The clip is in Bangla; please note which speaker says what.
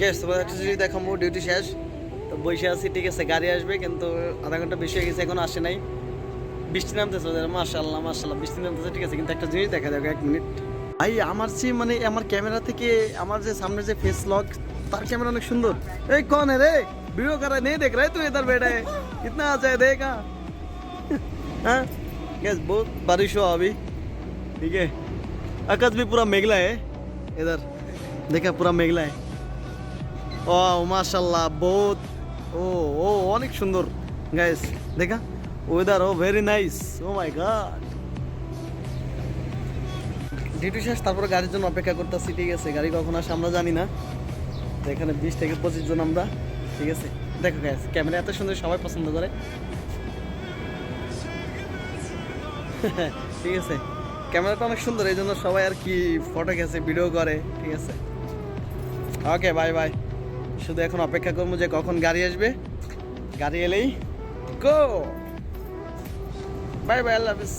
Speaker 1: গ্যাস তোমার একটা জিনিস দেখাবো, ডিউটি শেষ তো বসে আছি, ঠিক আছে। গাড়ি আসবে কিন্তু আধা ঘন্টা বেশি হয়ে গেছে, এখনো আসে নাই। বৃষ্টি নামতেছে, মাশাআল্লাহ মাশাআল্লাহ বৃষ্টি নামতেছে, ঠিক আছে। কিন্তু একটা জিনিস দেখা যাবে, 1 মিনিট। ভাই আমার চেয়ে মানে আমার ক্যামেরা থেকে আমার যে সামনে যে ফেস লক, তার ক্যামেরা অনেক সুন্দর। এই कौन है रे, वीडियो कर रहा है, नहीं देख रहा है तू, इधर बैठा है, कितना अच्छा है देखा। हाँ गैस बहुत बारिश हुआ अभी, ठीक है। आकाश भी पूरा मेघला है इधर, देखा पूरा मेघला है। ও মাশাআল্লাহ বহুত, ও ও অনেক সুন্দর গাইস, দেখা ওয়েদার, ও ভেরি নাইস, ও মাই গড। ডিউটি শেষ, তারপরে গাড়ির জন্য অপেক্ষা করতেছি, ঠিক আছে। গাড়ি কখন আসে আমরা জানি না। তো এখানে 20 থেকে 25 জন আমরা, ঠিক আছে। দেখো গাইস ক্যামেরা এত সুন্দর, সবাই পছন্দ করে। ঠিক আছে, ক্যামেরাটা অনেক সুন্দর, এই জন্য সবাই আর কি ফটো খেঁচে ভিডিও করে, ঠিক আছে। Okay bye bye. শুধু এখন অপেক্ষা করবো যে কখন গাড়ি আসবে, গাড়ি এলেই গো। বাই বাই, আল্লাহ হাফিজ।